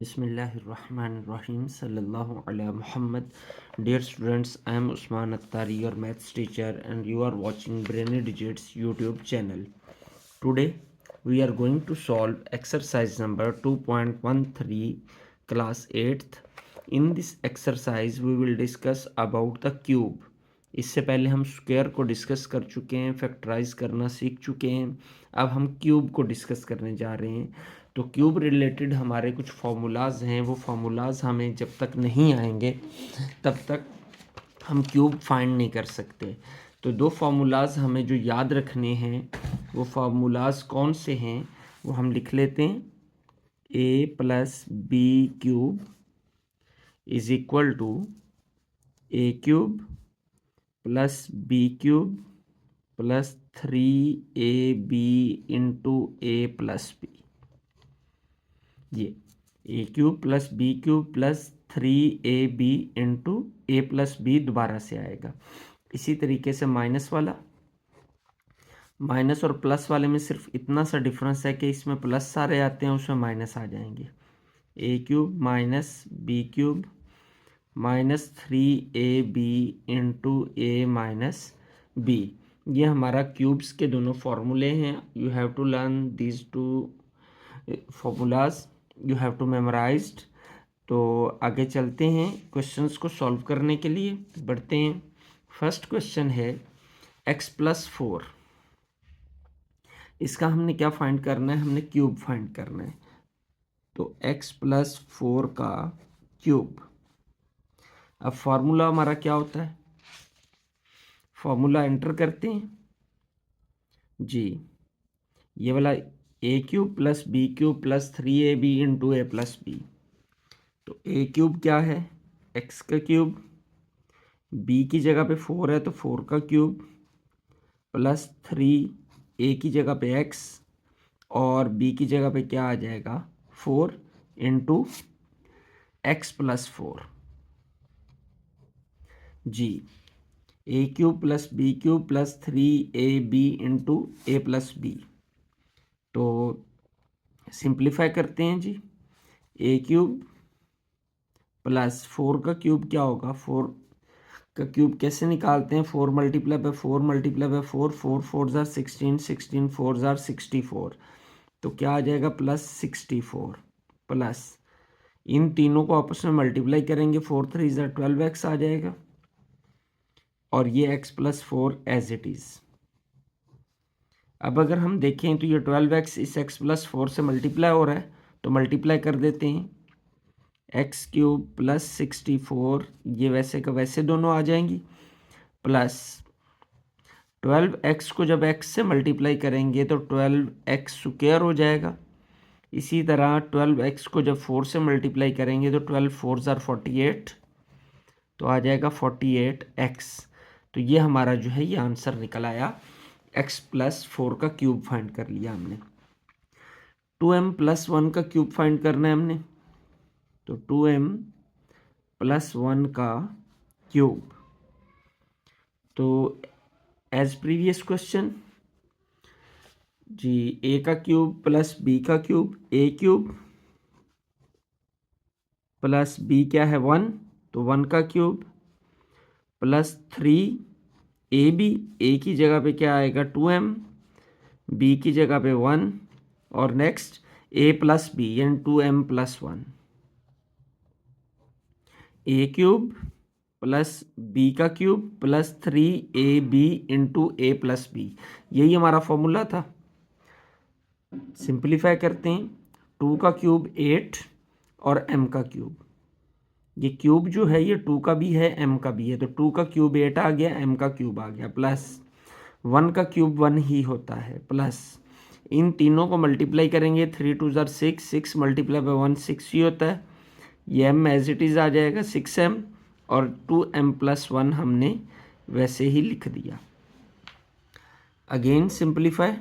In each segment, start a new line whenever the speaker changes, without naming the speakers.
बिस्मिल्लाहिर्रहमानिर्रहीम सल्लल्लाहु अला Muhammad. Dear students, I am Usman Attari, your maths teacher, and you are watching Brainy Digits YouTube channel. Today we are going to solve exercise number 2.13 class 8th. In this exercise we will discuss about the cube. इससे पहले हम square को discuss कर चुके हैं, factorise करना सीख चुके हैं. अब हम क्यूब को डिस्कस करने जा रहे हैं. तो क्यूब रिलेटेड हमारे कुछ फार्मूलाज हैं, वो फार्मूलाज हमें जब तक नहीं आएंगे तब तक हम क्यूब फाइंड नहीं कर सकते. तो दो फार्मूलाज हमें जो याद रखने हैं, वो फार्मूलाज कौन से हैं वो हम लिख लेते हैं. a plus B cube is equal to A cube plus B cube plus 3ab into A plus B. ये A cube plus B cube plus 3ab into A plus B दोबारा से आएगा. इसी तरीके से माइनस वाला, माइनस और plus वाले में सिर्फ इतना सा डिफरेंस है कि इसमें प्लस सारे आते हैं, उसमें माइनस आ जाएंगे. A cube minus B cube minus 3ab into A minus B. ये हमारा क्यूब्स के दोनों फॉर्मूले हैं. You have to learn these two formulas, you have to memorized. तो आगे चलते हैं क्वेश्चंस को सॉल्व करने के लिए बढ़ते हैं. फर्स्ट क्वेश्चन है x प्लस 4. इसका हमने क्या फाइंड करना है, हमने क्यूब फाइंड करना है. तो x प्लस 4 का क्यूब. अब फॉर्मूला हमारा क्या होता है, फॉर्मूला एंटर करते हैं जी. ये वाला A cube plus B cube plus 3ab into A plus B. तो ए क्यूब क्या है, एक्स का क्यूब, बी की जगह पे 4 है तो 4 का क्यूब प्लस 3, ए की जगह पे एक्स और बी की जगह पे क्या आ जाएगा 4 इंटू एक्स प्लस 4 जी. A cube plus B cube plus 3ab into A plus B. तो सिंप्लीफाई करते हैं जी. ए क्यूब प्लस 4 का क्यूब क्या होगा, 4 का क्यूब कैसे निकालते हैं, 4 multiply by 4 multiply by 4, 4 4 jar 16, 16 4 jar 64. तो क्या आ जाएगा प्लस 64 प्लस इन तीनों को आपस में मल्टीप्लाई करेंगे, 4 3 जार 12x आ जाएगा और ये x plus 4 as it is. अब अगर हम देखें तो ये 12x इस x प्लस 4 से मल्टीप्लाई हो रहा है तो मल्टीप्लाई कर देते हैं. एक्स क्यूब प्लस 64, ये वैसे का वैसे दोनों आ जाएंगी, प्लस 12x को जब x से मल्टीप्लाई करेंगे तो 12x स्क्वायर हो जाएगा. इसी तरह 12x को जब 4 से मल्टीप्लाई करेंगे तो 12 4 जार 48, तो आ जाएगा 48x. तो ये हमारा जो है ये आंसर निकल आया. x प्लस 4 का क्यूब फाइंड कर लिया हमने. 2m प्लस 1 का क्यूब फाइंड करना है हमने. तो 2m प्लस 1 का क्यूब. तो एज प्रीवियस क्वेश्चन जी, a का क्यूब प्लस b का cube, a cube plus b क्या है 1, तो 1 का क्यूब प्लस 3ab, a की जगह पे क्या आएगा 2m, b की जगह पे 1 और नेक्स्ट a प्लस b यानी 2m प्लस 1. ए क्यूब प्लस बी का cube plus 3ab into A plus B. यही हमारा फॉर्मूला था. सिंप्लीफाई करते हैं. 2 का क्यूब 8 और m का क्यूब. ये क्यूब जो है ये 2 का भी है m का भी है, तो 2 का क्यूब 8 आ गया, m का क्यूब आ गया, प्लस 1 का क्यूब 1 ही होता है, प्लस इन तीनों को मल्टीप्लाई करेंगे, 3 2 जार 6, 6 मल्टीप्लाई बाय 1 6 ही होता है. ये m एज इट इज़ आ जाएगा 6m और 2m प्लस 1 हमने वैसे ही लिख दिया. Again simplify.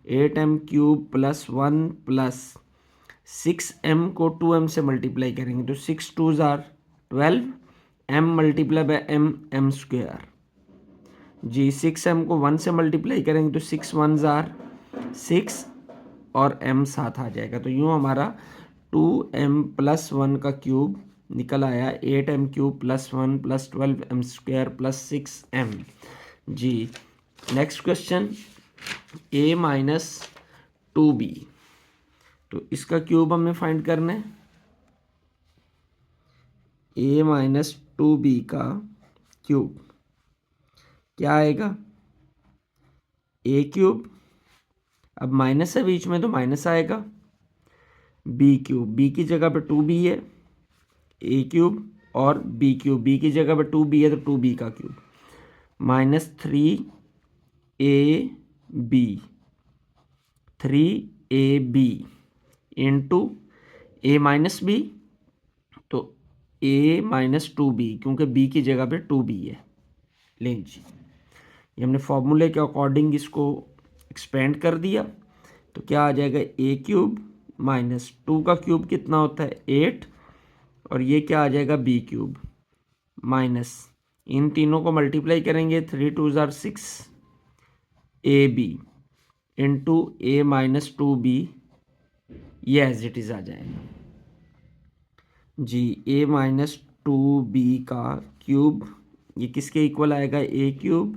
8m cube plus 1 plus 6m को 2m से मल्टीप्लाई करेंगे तो 6 2 जार 12, m multiply by m square जी. 6m को 1 से मल्टीप्लाई करेंगे तो 6 1 जार 6 और m साथ आ जाएगा. तो यूँ हमारा 2m+1 का क्यूब निकल आया 8m³ + 1 + 12m² + 6m। जी नेक्स्ट क्वेश्चन a-2b, तो इसका क्यूब हमें फाइंड करना है। a-2b का क्यूब क्या आएगा, a³, अब माइनस है बीच में तो माइनस आएगा, b³ b की जगह पे 2b है, a³ और b³ b की जगह पे 2b है तो 2b का cube, -3ab 3ab into a-b, तो a-2b क्योंकि b की जगह पे 2b है। लें जी, ये हमने फॉर्मूले के अकॉर्डिंग इसको एक्सपेंड कर दिया, तो क्या आ जाएगा, a³ -2 का क्यूब कितना होता है 8, और ये क्या आ जाएगा b³ माइनस, इन तीनों को मल्टीप्लाई करेंगे 3 2 6 ab इंटू a-2b, ये एज इट इज आ जाएगा जी। a-2b का क्यूब ये किसके इक्वल आएगा, a³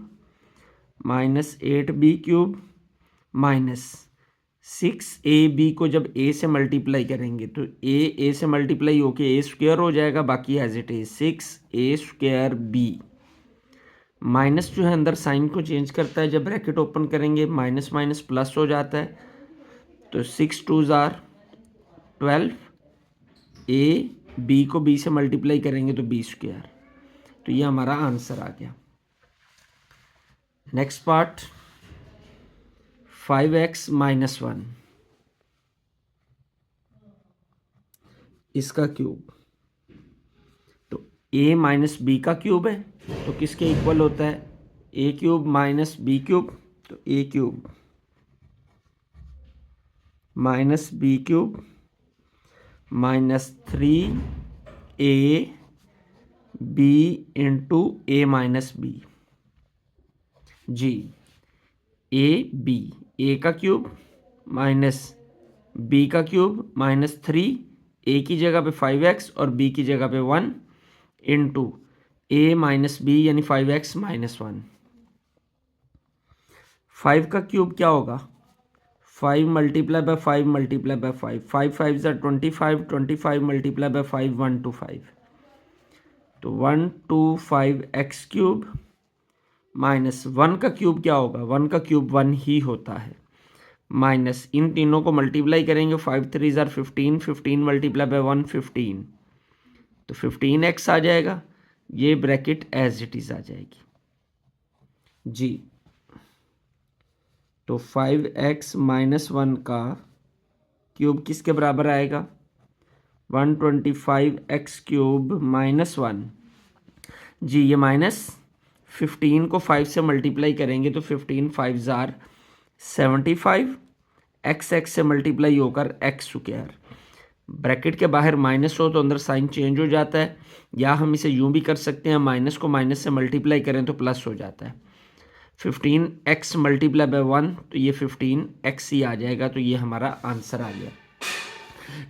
-8b³ -6ab को जब a से मल्टीप्लाई करेंगे तो a से मल्टीप्लाई होके a² हो जाएगा, बाकी as it is 6a²b। Minus जो है अंदर साइन को चेंज करता है, जब ब्रैकेट ओपन करेंगे माइनस माइनस प्लस हो जाता है, तो 6 2 12, b को b से मल्टीप्लाई करेंगे तो b², तो ये हमारा आंसर आ गया। नेक्स्ट पार्ट 5x - 1, इसका क्यूब, तो a - b का क्यूब है तो किसके इक्वल होता है, a³ - b³, तो a³ - b³ -3ab into a-b जी। a का क्यूब माइनस b का क्यूब -3, a की जगह पे 5x और b की जगह पे 1 इंटू a - b यानी 5x - 1। 5 का क्यूब क्या होगा, 5 × 5 × 5, 5 5 = 25, 25 × 5 125, तो 125x³ माइनस 1 का क्यूब क्या होगा, 1 का क्यूब 1 ही होता है, माइनस इन तीनों को मल्टीप्लाई करेंगे 5 3 = 15, 15 × 1 15, तो 15x आ जाएगा, ये ब्रैकेट एज इट इज आ जाएगी जी। तो 5x - 1 का क्यूब किसके बराबर आएगा, 125x³ - 1 जी। ये -15 को 5 से मल्टीप्लाई करेंगे तो 15 5 = 75, x से मल्टीप्लाई होकर x², ब्रैकेट के बाहर माइनस हो तो अंदर साइन चेंज हो जाता है, या हम इसे यूं भी कर सकते हैं, माइनस को माइनस से मल्टीप्लाई करें तो प्लस हो जाता है। 15x × 1 तो ये 15x ही आ जाएगा, तो ये हमारा आंसर आ गया।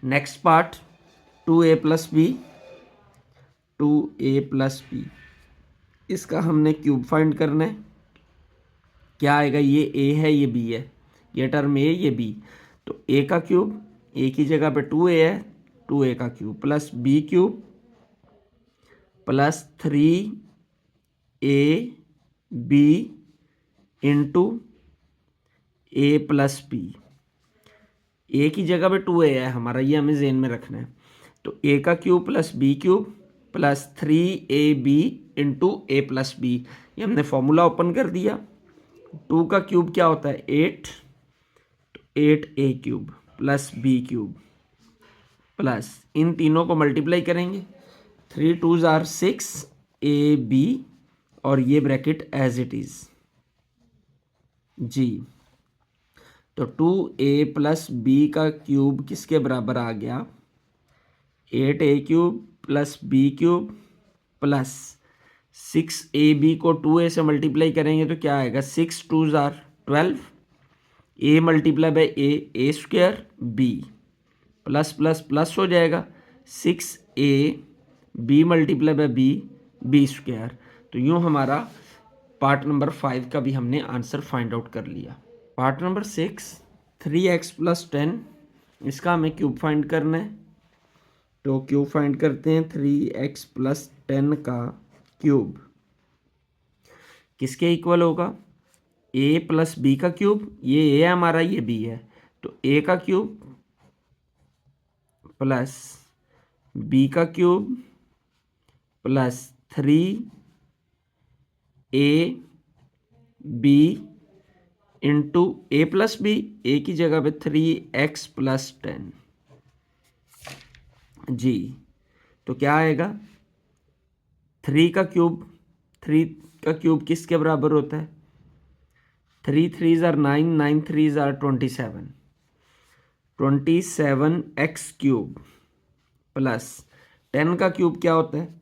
Next part 2a + b, 2a + b, इसका हमने क्यूब फाइंड करना है। क्या आएगा, ये a है ये b है, ये टर्म a ये b, तो a का क्यूब, a की जगह पे 2a है, 2a का cube plus b³ plus 3ab into a + b। a की जगह पे 2a है हमारा, ये हमें ज़हन में रखना है, तो a का cube plus b³ plus 3ab into a + b, ये हमने फॉर्मूला ओपन कर दिया। 2 का क्यूब क्या होता है 8, तो 8a³ प्लस b³ प्लस इन तीनों को मल्टीप्लाई करेंगे, 3 2 = 6ab और ये ब्रैकेट एज इट इज जी। तो 2a + b का क्यूब किसके बराबर आ गया, 8a³ plus b³ plus 6ab को 2a से मल्टीप्लाई करेंगे तो क्या आएगा, 6 2 = 12, a × a, a² b plus plus plus हो जाएगा 6a b multiply by B square. तो यूँ हमारा पार्ट नंबर 5 का भी हमने आंसर फाइंड आउट कर लिया। पार्ट नंबर 6 3x + 10, इसका हमें क्यूब फाइंड करना है। तो क्यूब फाइंड करते हैं 3x + 10 का क्यूब किसके इक्वल होगा, a + b का क्यूब, ये a है हमारा, ये b है, तो a का क्यूब प्लस b का cube plus 3ab into a + b, a की जगह पे 3x + 10 जी। तो क्या आएगा, 3 का क्यूब किसके बराबर होता है, 3 3 = 9, 9 3 = 27, 27x³ प्लस 10 का क्यूब क्या होता है,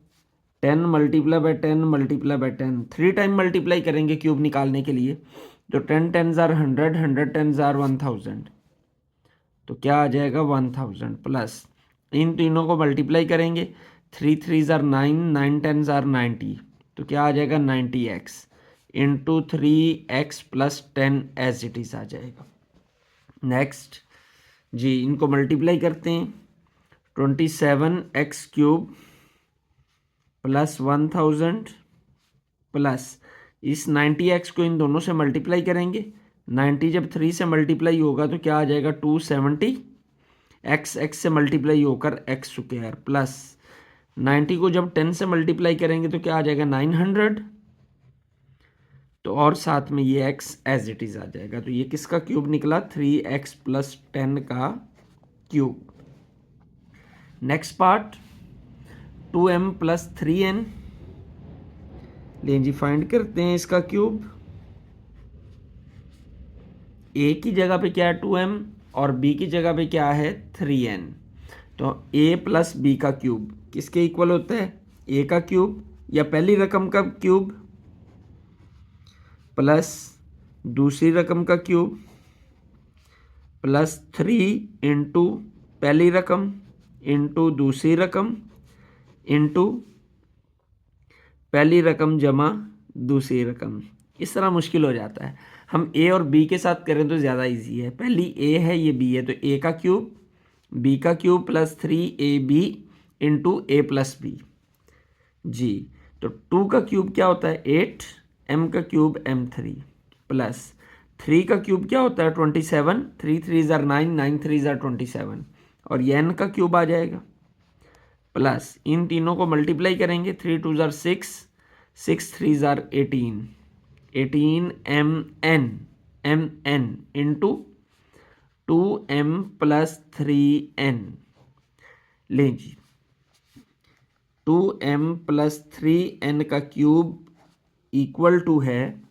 10 × 10 × 10, 3 टाइम मल्टीप्लाई करेंगे क्यूब निकालने के लिए। तो 10 10 = 100, 100 10 = 1000, तो क्या आ जाएगा 1000 प्लस इन तीनों को मल्टीप्लाई करेंगे, 3 3 = 9, 9 10 = 90, तो क्या आ जाएगा 90x into 3x + 10 as it is आ जाएगा। नेक्स्ट जी, इनको मल्टीप्लाई करते हैं, 27x³ प्लस 1000 प्लस इस 90x को इन दोनों से मल्टीप्लाई करेंगे, 90 जब 3 से मल्टीप्लाई होगा तो क्या आ जाएगा 270, x से मल्टीप्लाई होकर x² प्लस 90 को जब 10 से मल्टीप्लाई करेंगे तो क्या आ जाएगा 900, तो और साथ में ये x एज इट इज़ आ जाएगा। तो ये किसका क्यूब निकला, 3x + 10 का cube. Next part 2m + 3n, लें जी फाइंड करते हैं इसका क्यूब। a की जगह पे क्या है 2m और b की जगह पे क्या है 3n, तो a + b का क्यूब किसके इक्वल होता है, a का क्यूब या पहली रकम का क्यूब प्लस दूसरी रकम का क्यूब प्लस 3 इंटू पहली रकम इंटू दूसरी रकम इंटू पहली रकम जमा दूसरी रकम। इस तरह मुश्किल हो जाता है, हम a और b के साथ करें तो ज़्यादा इजी है। पहली a है, ये b है, तो a का क्यूब b का cube plus 3ab into a + b जी। तो 2 का क्यूब क्या होता है 8, m का क्यूब m3 प्लस 3 का क्यूब क्या होता है 27, 3 3 = 9, 9 3 = 27, और ये n का क्यूब आ जाएगा प्लस इन तीनों को मल्टीप्लाई करेंगे, 3 2 = 6, 6 3 = 18, 18 mn इंटू 2m + 3n। लें जी, 2m + 3n का क्यूब इक्वल टू है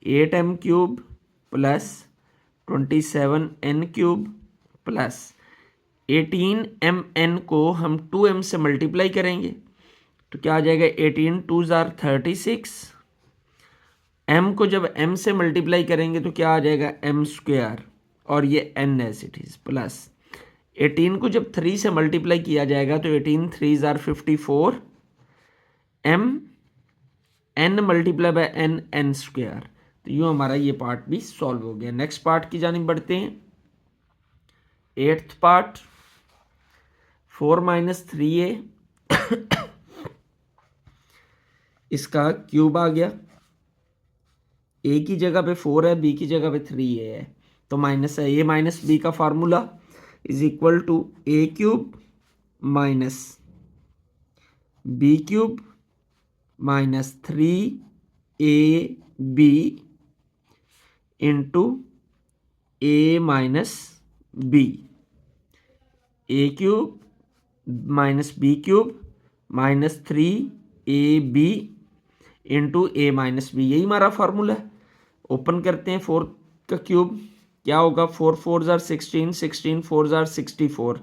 8m³ plus 27n³ plus 18mn को हम 2m से मल्टीप्लाई करेंगे तो क्या आ जाएगा 18 2 = 36, m को जब m से मल्टीप्लाई करेंगे तो क्या आ जाएगा m² और ये n as it is plus 18 को जब 3 से मल्टीप्लाई किया जाएगा तो 18 3 = 54, m n × n n²। तो यूँ हमारा ये पार्ट भी सॉल्व हो गया। नेक्स्ट पार्ट की जानिब बढ़ते हैं। 8th पार्ट 4 - 3a इसका क्यूब आ गया, a की जगह पे 4 है, b की जगह पे 3a है, तो माइनस है, a - b का formula = a³ - b³ - 3ab into a - b, a³ - b³ - 3ab into a - b, यही हमारा फार्मूला है। ओपन करते हैं, 4 का क्यूब क्या होगा, 4 4 = 16, 16 4 = 64,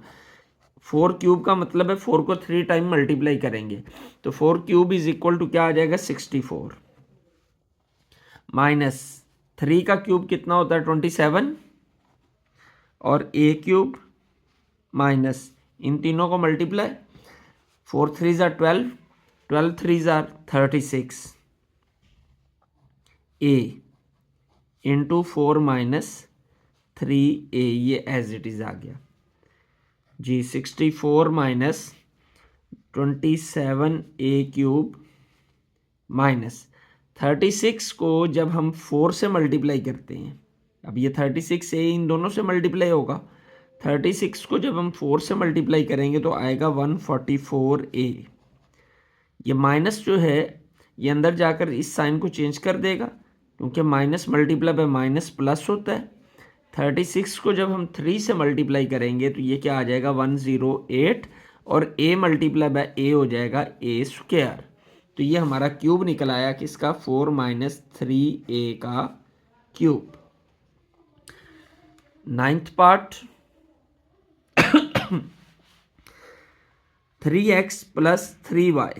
4 क्यूब का मतलब है 4 को 3 टाइम मल्टीप्लाई करेंगे, तो 4³ = क्या आ जाएगा 64 माइनस 3 का क्यूब कितना होता है 27 और a³ माइनस इन तीनों को मल्टीप्लाई, 4 3 ज़ार 12, 12 3 ज़ार 36 ए इंटू 4 माइनस 3 ए, ये एज इट इज़ आ गया जी। 64 माइनस 27 a³ माइनस 36 को जब हम 4 से मल्टीप्लाई करते हैं, अब ये 36 ए इन दोनों से मल्टीप्लाई होगा, 36 को जब हम 4 से मल्टीप्लाई करेंगे तो आएगा 144a। ये माइनस जो है ये अंदर जाकर इस साइन को चेंज कर देगा, क्योंकि minus multiply by minus plus होता है। 36 को जब हम 3 से मल्टीप्लाई करेंगे तो ये क्या आ जाएगा 108, और a मल्टीप्लाई बाय a हो जाएगा a²। तो ये हमारा क्यूब निकल आया किसका, 4 माइनस 3a का cube. 9th part 3x plus 3y,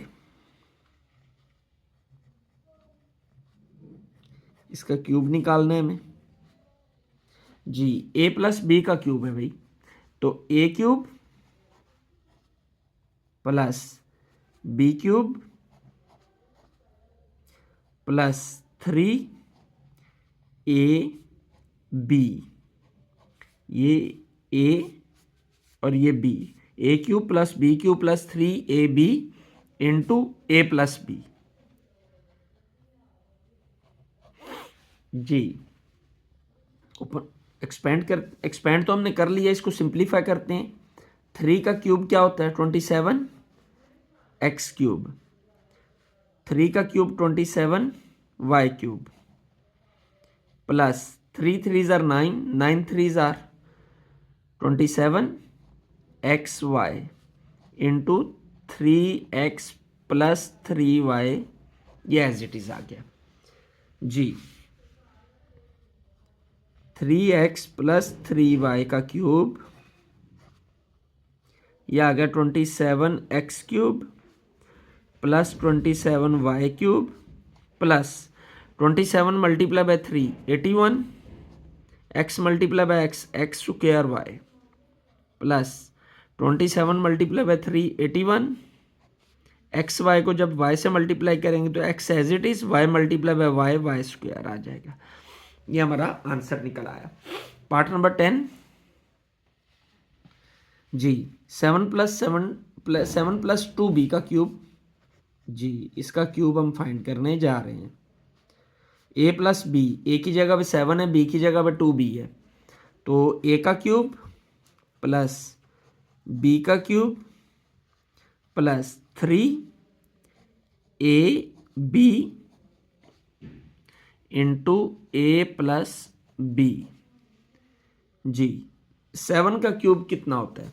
इसका क्यूब निकालना है हमें जी। a प्लस बी का क्यूब है भाई, तो a³ plus b³ plus 3ab, ये a और ये b, a³ plus b³ plus 3ab into a plus b जी। ऊपर एक्सपेंड तो हमने कर लिया, इसको सिंप्लीफाई करते हैं। 3 का क्यूब क्या होता है 27 x³ 3 का क्यूब 27 y³ प्लस 3 3 ज़ार 9, 9 3 ज़ार 27 xy into 3x plus 3y, ये एज इट इज़ आ गया जी। 3x प्लस 3y का क्यूब, यह आ गया 27x³ plus 27y³ plus 27 multiply by 3 81, x multiply by x² y plus 27 multiply by 3 81, X Y को जब y से multiply करेंगे तो x as it is, y multiply by y² आ जाएगा। ये हमारा आंसर निकल आया। पार्ट नंबर 10 जी। 7 प्लस 2b का क्यूब जी, इसका क्यूब हम फाइंड करने जा रहे हैं। a प्लस बी, ए की जगह पे 7 है, b की जगह पे 2b है, तो a का क्यूब प्लस b का cube plus 3ab into a plus b जी। 7 का क्यूब कितना होता है,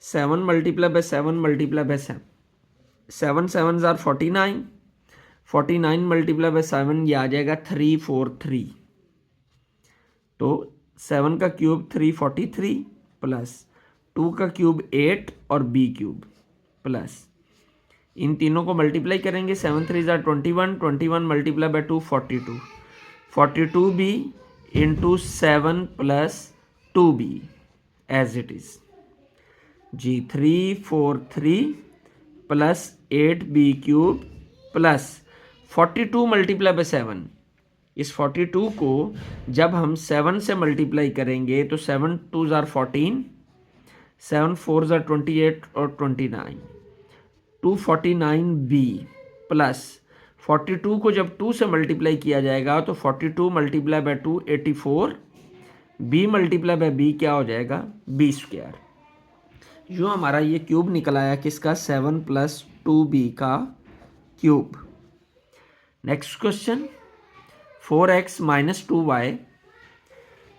7 मल्टीप्लाई बाय 7 मल्टीप्लाई बाय 7, 7 7 ज़ार 49, 49 मल्टीप्लाई बाय 7, ये आ जाएगा 343। तो 7 का क्यूब 343 प्लस 2 का क्यूब 8 और b³ प्लस इन तीनों को मल्टीप्लाई करेंगे, 7 3 ज़ार 21, 21 multiply by 2 42, 42b into 7 plus 2b as it is जी। 343 plus 8b³ plus 42 multiply by 7, इस 42 को जब हम 7 से मल्टीप्लाई करेंगे तो 7 2 ज़ार 14, 7 4 ज़ार 28 और 29, 249b प्लस 42 को जब 2 से मल्टीप्लाई किया जाएगा तो 42 multiply by 2 84, b multiply bye b क्या हो जाएगा b²। जो हमारा ये क्यूब निकल आया किसका, 7 प्लस 2b का cube. Next question 4x minus 2y,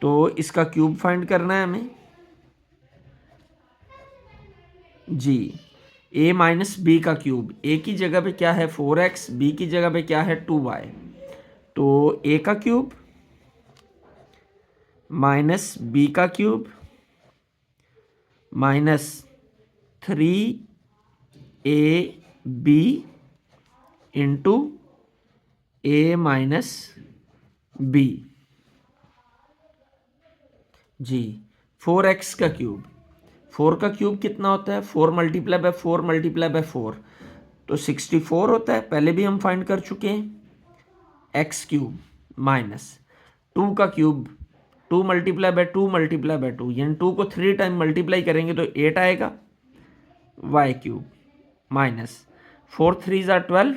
तो इसका क्यूब फाइंड करना है हमें जी। a माइनस बी का क्यूब, a की जगह पे क्या है 4x, b की जगह पे क्या है 2y, तो a का क्यूब माइनस b का cube minus 3ab into a minus b जी। 4x का क्यूब, 4 का क्यूब कितना होता है? 4 मल्टीप्लाई बाय 4 मल्टीप्लाई बाय 4 तो 64 होता है, पहले भी हम फाइंड कर चुके हैं। एक्स क्यूब माइनस 2 का cube 2 multiply by 2 multiply by 2, यानी 2 को 3 टाइम मल्टीप्लाई करेंगे तो 8 आएगा। वाई क्यूब माइनस 4 3 ज़ा 12,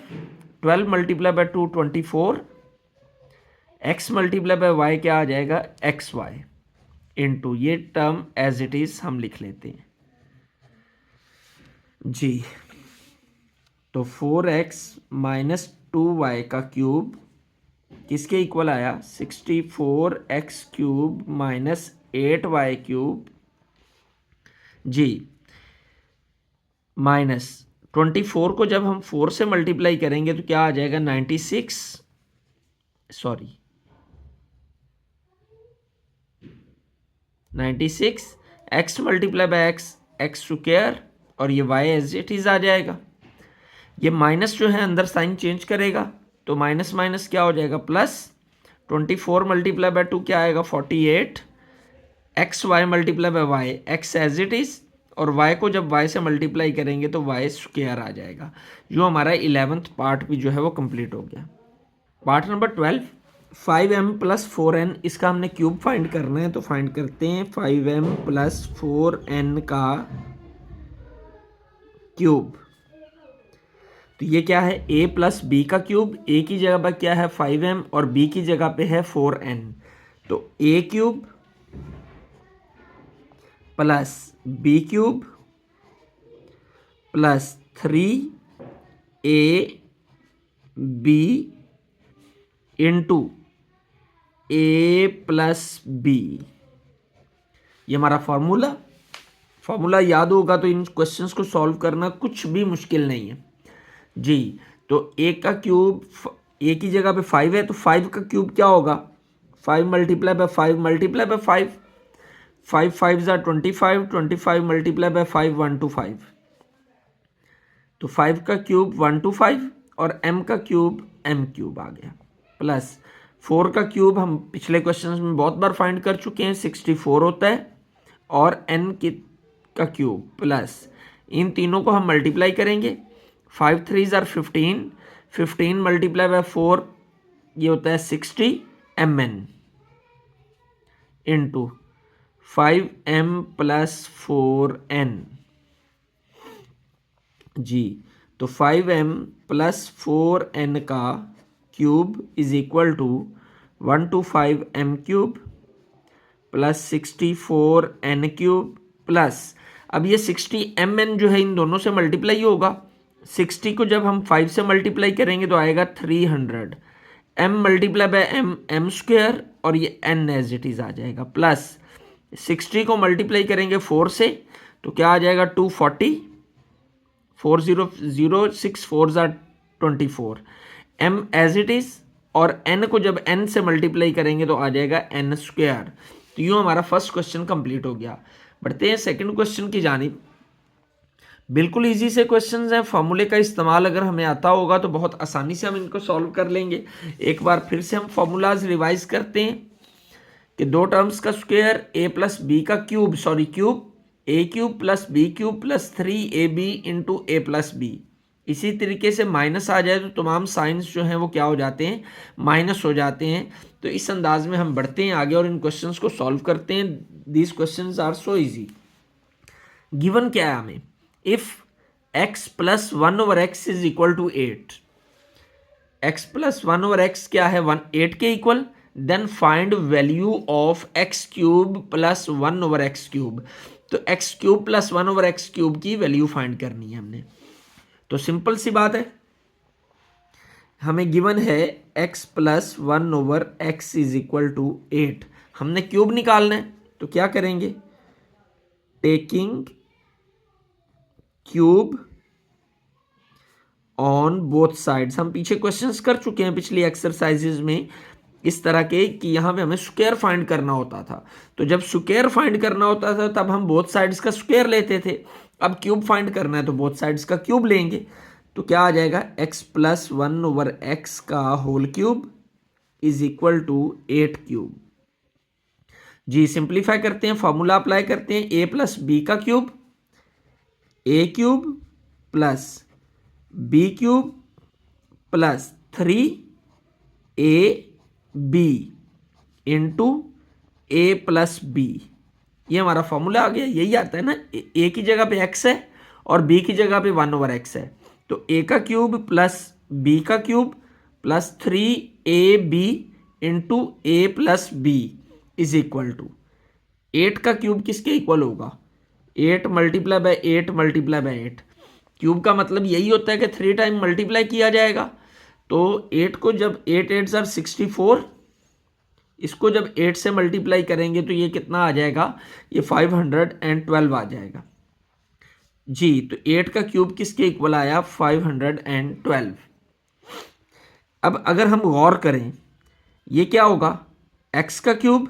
12 multiply by 2 24, X multiply by Y क्या आ जाएगा? एक्स वाई इंटू ये टर्म एज इट इज हम लिख लेते हैं जी। तो 4x माइनस 2y का क्यूब किसके इक्वल आया? 64x cube minus 8y cube जी, माइनस 24 को जब हम 4 से मल्टीप्लाई करेंगे तो क्या आ जाएगा? 96, sorry 96 x multiply bye x, x square, और ये वाई एज इट इज आ जाएगा। ये माइनस जो है अंदर साइन चेंज करेगा तो माइनस माइनस क्या हो जाएगा? प्लस 24 मल्टीप्लाई बाय 2 क्या आएगा? 48, X Y multiply by Y, X as it is, और वाई को जब वाई से मल्टीप्लाई करेंगे तो वाई स्क्वायर आ जाएगा। जो हमारा 11th पार्ट भी जो है वो कंप्लीट हो गया। Part number 12, 5m plus 4n, इसका हमने क्यूब फाइंड करना है तो फाइंड करते हैं 5m प्लस 4n का क्यूब। तो ये क्या है? a प्लस बी का क्यूब, a की जगह पर क्या है? 5m और b की जगह पे है 4n, तो a cube plus b cube plus 3ab into a plus B, ये हमारा फॉर्मूला याद होगा तो इन क्वेश्चंस को सॉल्व करना कुछ भी मुश्किल नहीं है जी। तो a का क्यूब, a की जगह पे 5 है तो 5 का क्यूब क्या होगा? 5 मल्टीप्लाई बाय 5 मल्टीप्लाई बाय 5, 5 5 ज़ा 25, 25 मल्टीप्लाई बाय 5 125, तो 5 का क्यूब 125 और m का क्यूब m क्यूब आ गया, प्लस 4 का क्यूब हम पिछले क्वेश्चन में बहुत बार फाइंड कर चुके हैं, 64 होता है, और n का क्यूब प्लस इन तीनों को हम मल्टीप्लाई करेंगे। 5 3 ज़ा 15, 15 मल्टीप्लाई बाय 4 ये होता है 60 mn into 5m plus 4n जी। तो 5m प्लस 4n का cube is equal to 125m cube plus 64n cube plus, अब ये 60mn जो है इन दोनों से मल्टीप्लाई होगा। 60 को जब हम 5 से मल्टीप्लाई करेंगे तो आएगा 300, m multiply by m square, और ये n एज इट इज आ जाएगा, प्लस 60 को मल्टीप्लाई करेंगे 4 से तो क्या आ जाएगा? 240, 40 6 4 ज़ा 24, m एज इट इज, और n को जब n से मल्टीप्लाई करेंगे तो आ जाएगा n स्क्वायर। तो यूँ हमारा फर्स्ट क्वेश्चन कंप्लीट हो गया। बढ़ते हैं सेकंड क्वेश्चन की जानिब। बिल्कुल इजी से क्वेश्चंस हैं, फॉर्मूले का इस्तेमाल अगर हमें आता होगा तो बहुत आसानी से हम इनको सॉल्व कर लेंगे। एक बार फिर से हम फॉर्मूलाज रिवाइज करते हैं कि दो टर्म्स का स्क्वायर a प्लस बी का cube, sorry cube, a cube plus B cube plus 3ab into a plus B. इसी तरीके से माइनस आ जाए तो तमाम साइंस जो हैं वो क्या हो जाते हैं? माइनस हो जाते हैं। तो इस अंदाज में हम बढ़ते हैं आगे और इन क्वेश्चंस को सॉल्व करते हैं। These questions are so easy. Given क्या है हमें? If x plus 1 over X is equal to 8, x plus 1 over X क्या है? 8 के इक्वल, then find value of X cube plus 1 over X cube. तो x cube plus 1 over X cube की value find करनी है हमने। तो सिंपल सी बात है, हमें गिवन है x plus 1 over X is equal to 8, हमने क्यूब निकालना है तो क्या करेंगे? Taking cube on both sides. हम पीछे क्वेश्चंस कर चुके हैं पिछली एक्सरसाइजेज में इस तरह के कि यहाँ पे हमें स्क्वायर फाइंड करना होता था। तो जब स्क्वायर फाइंड करना होता था तब हम बोथ साइड्स का स्क्वायर लेते थे। अब क्यूब फाइंड करना है तो बोथ साइड्स का क्यूब लेंगे। तो क्या आ जाएगा? x प्लस 1 ओवर एक्स का whole cube is equal to 8 cube. जी सिंप्लीफाई करते हैं, फॉर्मूला अप्लाई करते हैं, ए प्लस बी का cube, A cube plus B cube plus 3ab into A plus B. ये हमारा फॉर्मूला आ गया, यही आता है ना, ए की जगह पे एक्स है और बी की जगह पे 1/x है, तो ए का क्यूब प्लस बी का cube plus 3ab into A plus B is equal to 8 का क्यूब किसके इक्वल होगा, 8 multiply by 8 multiply by 8। Cube का मतलब यही होता है कि 3 टाइम मल्टीप्लाई किया जाएगा, तो 8 को जब 8 8 ज़र 64, इसको जब 8 से मल्टीप्लाई करेंगे तो ये कितना आ जाएगा, ये 512 आ जाएगा। जी तो 8 का क्यूब किसके इक्वल आया, 512। अब अगर हम गौर करें, ये क्या होगा, x का क्यूब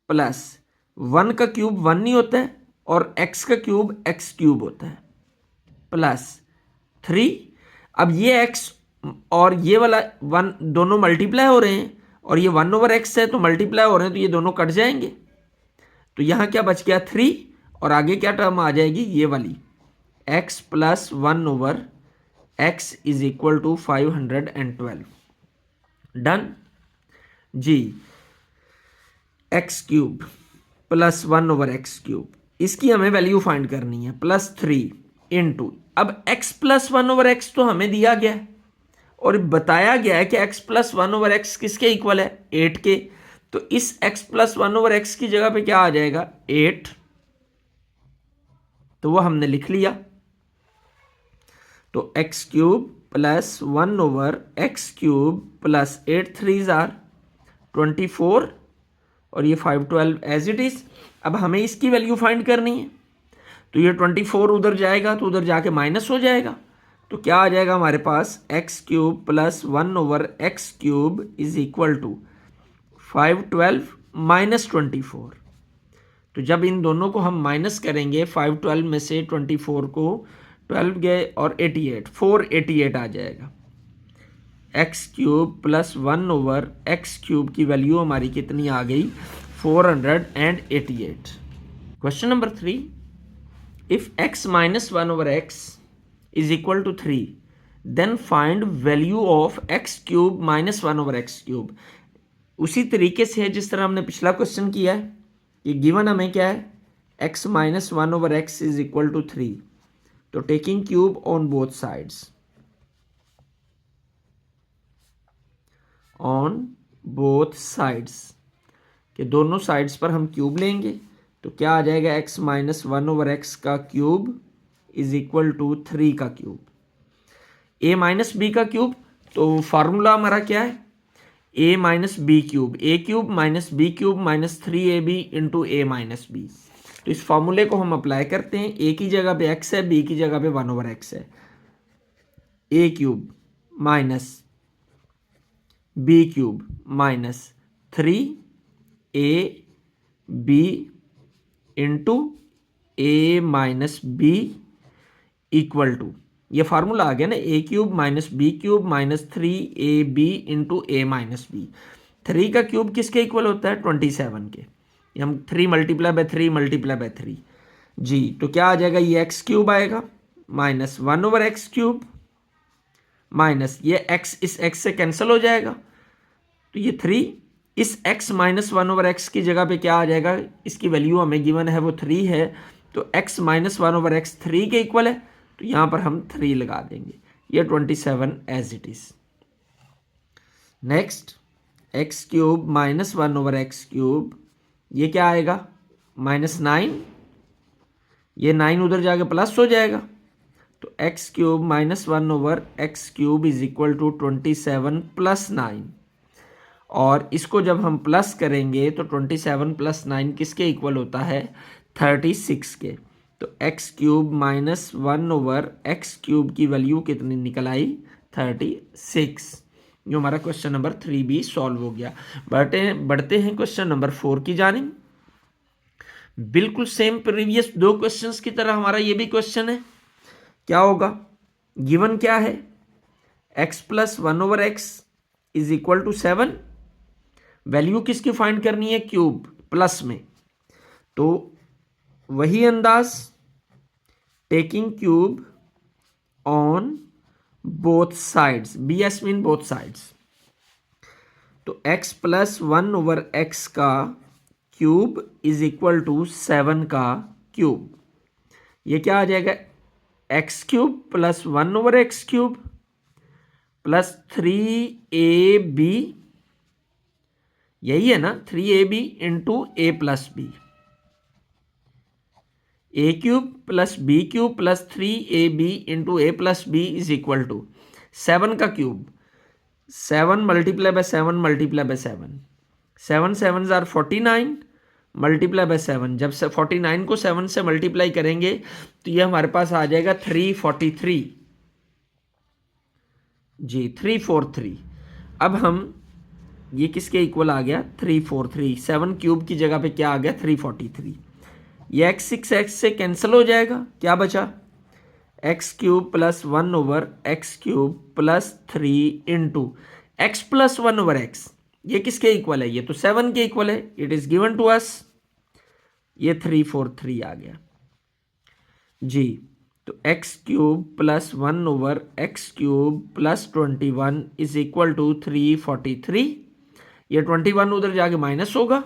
प्लस 1 का क्यूब 1 नहीं होता है, और x का क्यूब x क्यूब होता है, प्लस 3। अब ये x और ये वाला 1 दोनों मल्टीप्लाई हो रहे हैं, और ये 1/x है तो मल्टीप्लाई हो रहे हैं, तो ये दोनों कट जाएंगे, तो यहाँ क्या बच गया 3, और आगे क्या टर्म आ जाएगी, ये वाली x plus 1/x is equal to 512। Done जी, x cube plus 1/x cube, इसकी हमें वैल्यू फाइंड करनी है, प्लस 3 इंटू, अब x प्लस 1/x तो हमें दिया गया है और बताया गया है कि x प्लस 1/x किसके इक्वल है, 8 के, तो इस x प्लस 1/x की जगह पे क्या आ जाएगा, 8, तो वो हमने लिख लिया, तो x cube plus 1/x cube plus 8 3 ज़ार 24, और ये 512 एज इट इज। अब हमें इसकी वैल्यू फाइंड करनी है, तो ये 24 उधर जाएगा तो उधर जाके माइनस हो जाएगा, तो क्या आ जाएगा हमारे पास, x cube plus 1/x cube is equal to 512 minus 24। तो जब इन दोनों को हम माइनस करेंगे, 512 में से 24 को 12 गए और 88, 488 आ जाएगा। x cube plus 1/x cube की वैल्यू हमारी कितनी आ गई, 488। Question number 3, if x minus 1/x is equal to 3, then find value of x cube minus 1/x cube. उसी तरीके से है जिस तरह हमने पिछला क्वेश्चन किया है, ये गिवन हमें क्या है, x minus 1/x is equal to 3, तो taking cube on both sides, on both sides, कि दोनों साइड्स पर हम क्यूब लेंगे, तो क्या आ जाएगा, x माइनस 1/x का क्यूब इज इक्वल टू 3 का क्यूब, a माइनस बी का क्यूब, तो फार्मूला हमारा क्या है, a minus B cube, A cube minus B cube minus 3ab into A minus B. तो इस फॉर्मूले को हम अप्लाई करते हैं, a की जगह पे x है, b की जगह पे 1/x है, a cube minus B cube minus 3ab into A minus B equal to, ये फार्मूला आ गया ना, A cube minus B cube minus 3ab into A minus B. 3 का क्यूब किसके इक्वल होता है, 27 के, ये हम 3 मल्टीप्लाई बाय 3 मल्टीप्लाई बाय 3। जी तो क्या आ जाएगा, ये x क्यूब आएगा माइनस 1/x क्यूब माइनस ये x इस x से कैंसिल हो जाएगा, तो ये 3, इस x माइनस 1/x की जगह पे क्या आ जाएगा, इसकी वैल्यू हमें गिवन है वो 3 है, तो x माइनस 1/x 3 के इक्वल है, तो यहाँ पर हम 3 लगा देंगे, ये 27 as it is. Next x cube minus 1/x cube, ये क्या आएगा, माइनस 9, ये 9 उधर जाके प्लस हो जाएगा, तो x cube minus 1/x cube is equal to 27 plus 9, और इसको जब हम प्लस करेंगे तो 27 प्लस 9 किसके इक्वल होता है, 36 के, तो x cube minus 1/x cube की वैल्यू कितनी निकल आई, 36। जो हमारा क्वेश्चन नंबर 3 भी सॉल्व हो गया। बढ़ते हैं क्वेश्चन नंबर 4 की जानिब। बिल्कुल सेम प्रीवियस 2 क्वेश्चंस की तरह हमारा ये भी क्वेश्चन है। क्या होगा, गिवन क्या है, x plus 1/x is equal to 7, value किसकी फाइंड करनी है, क्यूब प्लस में। तो वही अंदाज, taking cube on both sides, B S mean both sides. तो x प्लस 1/x का क्यूब इज इक्वल टू 7 का क्यूब। ये क्या आ जाएगा, x cube plus 1/x cube plus 3ab, यही है ना, 3ab into a plus B, A cube plus B cube plus 3ab into a plus B is equal to 7 का cube, 7 multiply by 7 multiply by 7, 7 7 आर 49 multiply by 7। जब से 49 को 7 से multiply करेंगे तो ये हमारे पास आ जाएगा 343 जी, 343। अब हम ये किसके इक्वल आ गया, 343, 7 क्यूब की जगह पे क्या आ गया, 343। ये x से कैंसिल हो जाएगा, क्या बचा, x cube plus 1/x cube plus 3 into X plus 1/x, ये किसके इक्वल है, ये तो 7 के इक्वल है, it is given to us, ये 343 आ गया जी। तो x cube plus 1/x cube plus 21 is equal to 343। ये 21 उधर जाके माइनस होगा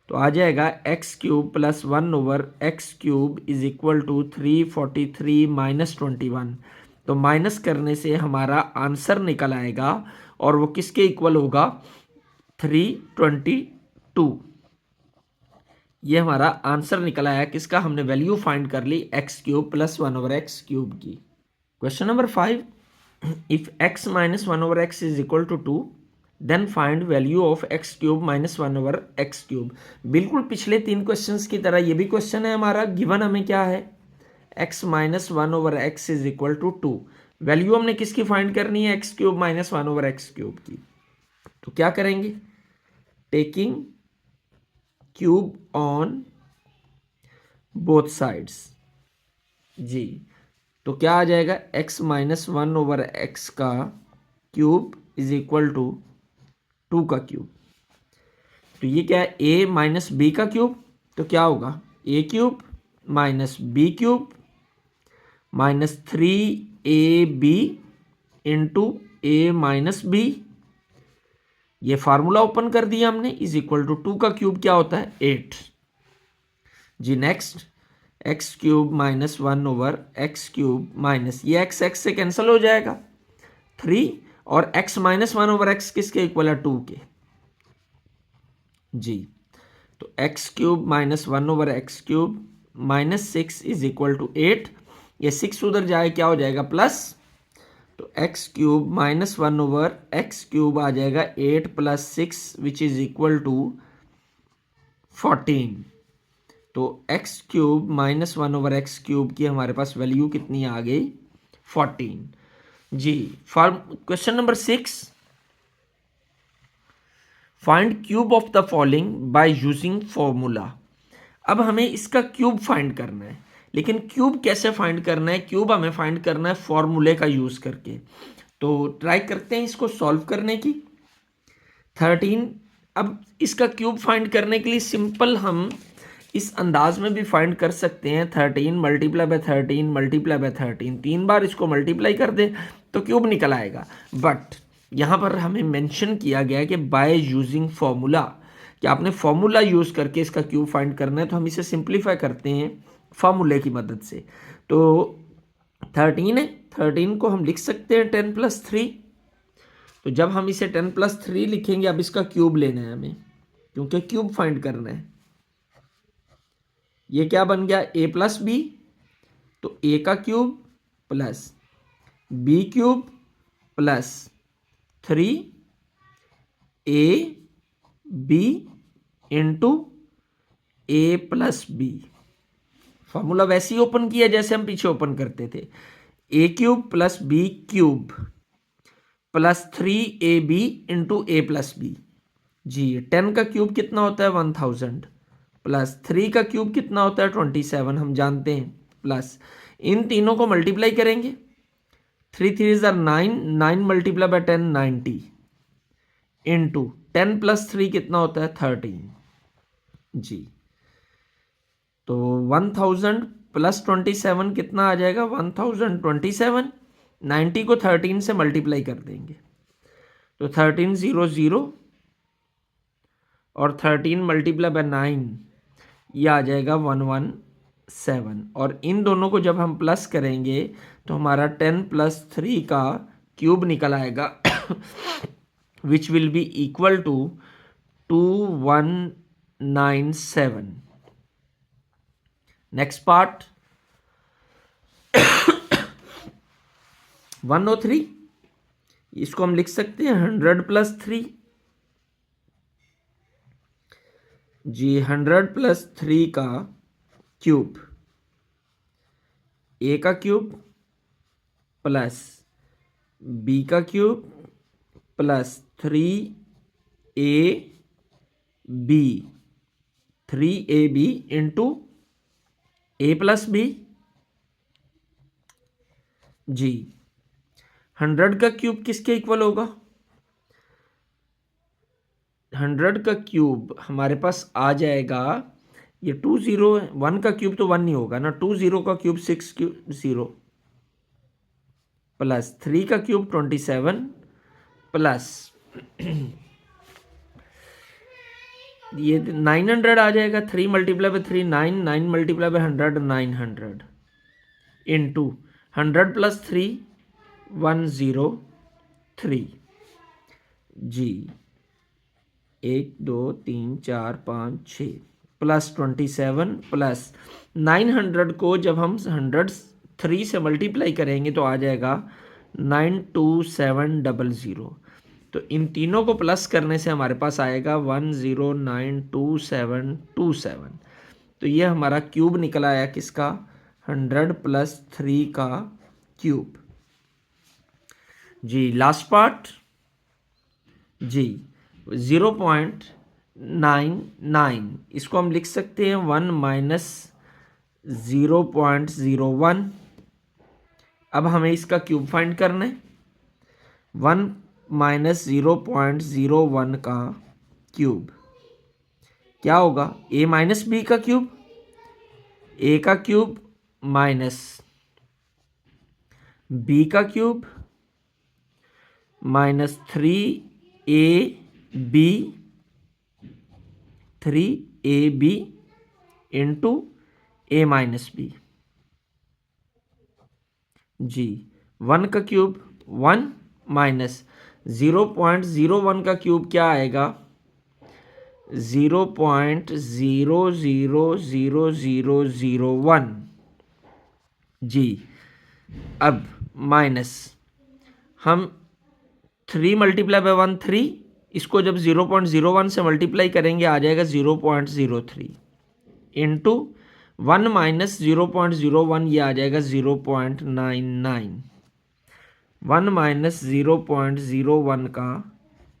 तो आ जाएगा x cube plus 1/x cube is equal to 343 minus 21। तो माइनस करने से हमारा आंसर निकल आएगा और वो किसके इक्वल होगा, 322। ये हमारा आंसर निकल आया किसका, हमने वैल्यू फाइंड कर ली X cube plus 1/x cube की। Question number 5, if x minus 1/x is equal to 2 then find value of x cube minus 1/x cube. बिल्कुल पिछले 3 क्वेश्चंस की तरह ये भी क्वेश्चन है हमारा, गिवन हमें क्या है, x minus 1/x is equal to 2। Value हमने किसकी फाइंड करनी है, x cube minus 1/x cube की। तो क्या करेंगे, taking cube on both sides जी। तो क्या आ जाएगा, x माइनस 1/x का क्यूब इज इक्वल टू 2 का क्यूब। तो ये क्या है, a माइनस बी का क्यूब, तो क्या होगा, a cube minus B cube minus 3ab into a minus B, ये फार्मूला ओपन कर दिया हमने, इज इक्वल टू 2 का क्यूब क्या होता है, 8 जी। Next, X cube minus 1/x cube minus, ये x से कैंसिल हो जाएगा 3, और x माइनस 1/x किसके इक्वल है, 2 के जी। तो x cube minus 1/x cube minus 6 is equal to 8, ये 6 उधर जाए क्या हो जाएगा, प्लस। तो x cube minus 1/x cube आ जाएगा 8 plus 6 which is equal to 14। तो x cube minus 1/x cube की हमारे पास वैल्यू कितनी आ गई, 14 जी। Question number 6, find cube of the following by using formula. अब हमें इसका क्यूब फाइंड करना है, लेकिन क्यूब कैसे फाइंड करना है, क्यूब हमें फाइंड करना है फॉर्मूले का यूज करके। तो ट्राई करते हैं इसको सॉल्व करने की। 13, अब इसका क्यूब फाइंड करने के लिए सिंपल हम इस अंदाज में भी फाइंड कर सकते हैं, 13 मल्टीप्लाई बाय 13 मल्टीप्लाई बाय 13, 3 बार इसको मल्टीप्लाई कर दे तो क्यूब निकल आएगा। बट यहाँ पर हमें मेंशन किया गया है कि बाय यूजिंग फॉर्मूला, कि आपने फॉर्मूला यूज करके इसका क्यूब फाइंड करना है। तो हम इसे सिंप्लीफाई करते हैं फॉर्मूले की मदद से। तो 13 है, 13 को हम लिख सकते हैं 10 प्लस 3। तो जब हम इसे 10 प्लस 3 लिखेंगे, अब इसका क्यूब लेना है हमें, क्योंकि क्यूब फाइंड करना है। ये क्या बन गया, a प्लस बी, तो a का cube plus b cube plus 3ab into a plus b. Formula वैसे ही ओपन किया जैसे हम पीछे ओपन करते थे, a cube plus b cube plus 3ab into a plus B जी। 10 का क्यूब कितना होता है, 1000 प्लस 3 का क्यूब कितना होता है, 27 हम जानते हैं, प्लस इन तीनों को मल्टीप्लाई करेंगे, 3 3 9, 9 मल्टीप्लाई बाय 10 90 इंटू 10 + 3 कितना होता है 13 जी। तो 1000 + 27 कितना आ जाएगा 1027। 90 को 13 से मल्टीप्लाई कर देंगे तो 1300 और 13 × 9 ये आ जाएगा 117। और इन दोनों को जब हम प्लस करेंगे तो हमारा 10 + 3 का क्यूब निकल आएगा which will be equal to 2197। Next part 103, इसको हम लिख सकते हैं 100 + 3 जी। 100 + 3 का क्यूब, ए का क्यूब प्लस बी का cube plus 3ab 3ab into a + b जी। 100 का क्यूब किसके इक्वल होगा? 100 का क्यूब हमारे पास आ जाएगा, ये 20 है, 1 का क्यूब तो 1 नहीं होगा ना, 20 का क्यूब 60 प्लस 3 का क्यूब 27 प्लस ये 900 आ जाएगा। 3 × 3 9, 9 × 100 900 इंटू 100 + 3 103 जी। 1 2 3 4 5 6 प्लस 27 प्लस 900 को जब हम 103 से मल्टीप्लाई करेंगे तो आ जाएगा 92700। तो इन तीनों को प्लस करने से हमारे पास आएगा 109727। तो ये हमारा क्यूब निकल आया किसका 100 + 3 का क्यूब जी। लास्ट पार्ट जी 0.99, इसको हम लिख सकते हैं 1 - 0.01। अब हमें इसका क्यूब फाइंड करना है। 1 - 0.01 का क्यूब क्या होगा? a - b का क्यूब, a का क्यूब माइनस b का cube minus 3ab into a - b जी। 1 का क्यूब 1 माइनस 0.01 का क्यूब क्या आएगा 0.000001 जी। अब माइनस हम 3 × 1 3, इसको जब 0.01 से मल्टीप्लाई करेंगे आ जाएगा 0.03 इंटू 1 - 0.01 ये आ जाएगा 0.99। 1 - 0.01 का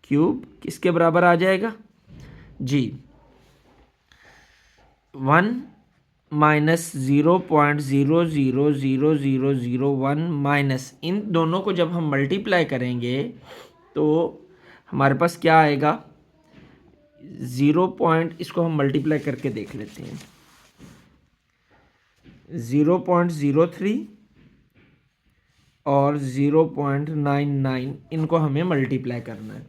क्यूब किसके बराबर आ जाएगा जी 1 - 0.000001 माइनस इन दोनों को जब हम मल्टीप्लाई करेंगे तो हमारे पास क्या आएगा इसको हम मल्टीप्लाई करके देख लेते हैं 0.03 और 0.99 इनको हमें मल्टीप्लाई करना है।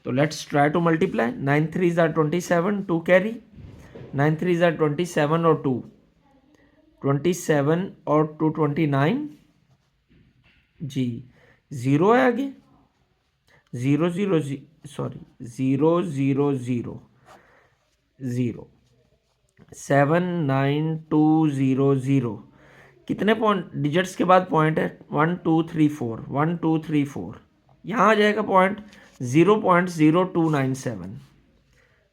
तो let's try to multiply. 9 3 = 27, 2 carry 9 3 = 27 और 2 27 और 2 29 जी। 0 है आगे 0 0 सॉरी 0 0 0 0 79200 कितने पॉइंट डिजिट्स के बाद पॉइंट है 1 2 3 4 1 2 3 4 यहाँ आ जाएगा पॉइंट 0.0297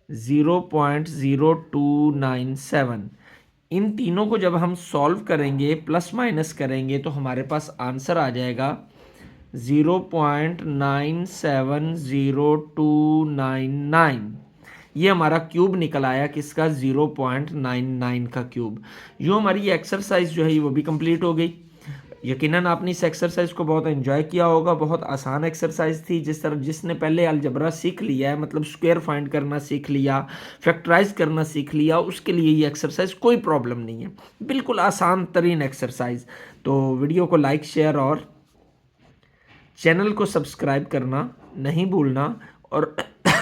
0.0297। इन तीनों को जब हम सॉल्व करेंगे प्लस माइनस करेंगे तो हमारे पास आंसर आ जाएगा 0.970299। ये हमारा क्यूब निकल आया किसका 0.99 का क्यूब। यूँ हमारी ये एक्सरसाइज जो है वो भी कंप्लीट हो गई। यकीनन आपने इस एक्सरसाइज को बहुत एंजॉय किया होगा। बहुत आसान एक्सरसाइज थी। जिसने पहले अलजबरा सीख लिया है, मतलब स्क्वायर फाइंड करना सीख लिया, फैक्टराइज करना सीख लिया, उसके लिए ये एक्सरसाइज कोई प्रॉब्लम नहीं है। बिल्कुल आसान तरीन एक्सरसाइज। तो वीडियो को लाइक, शेयर और चैनल को सब्सक्राइब करना नहीं भूलना, और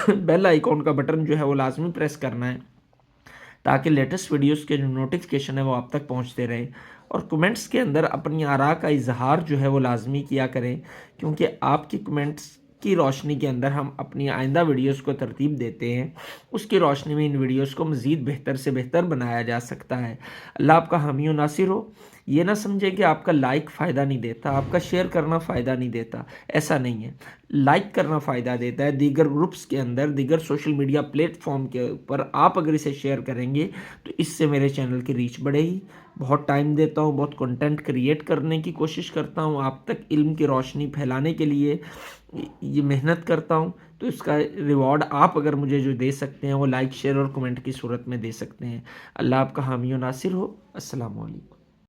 बेल आइकॉन का बटन जो है वो लाजमी प्रेस करना है, ताकि लेटेस्ट वीडियोस के जो नोटिफिकेशन है वो आप तक पहुंचते रहे। और कमेंट्स के अंदर अपनी आरा का इजहार जो है वो लाजमी किया करें, क्योंकि आपकी कमेंट्स की रोशनी के अंदर हम अपनी आइंदा वीडियोस को तरतीब देते हैं। उसकी रोशनी में इन वीडियोस को मज़ीद बेहतर से बेहतर बनाया जा सकता है। अल्लाह आपका हामी व नासिर हो। ये ना समझे कि आपका लाइक फ़ायदा नहीं देता, आपका शेयर करना फ़ायदा नहीं देता। ऐसा नहीं है। लाइक करना फ़ायदा देता है। दीगर ग्रुप्स के अंदर, दीगर सोशल मीडिया प्लेटफॉर्म के ऊपर आप अगर इसे शेयर करेंगे तो इससे मेरे चैनल की रीच बढ़ेगी। बहुत टाइम देता हूँ, बहुत कंटेंट क्रिएट करने की कोशिश करता हूँ, आप तक इल्म की रोशनी फैलाने के लिए ये मेहनत करता हूँ। तो इसका रिवॉर्ड आप अगर मुझे जो दे सकते हैं वो लाइक, शेयर और कमेंट की सूरत में दे सकते हैं। अल्लाह आपका हामी व नासिर हो। अस्सलाम वालेकुम।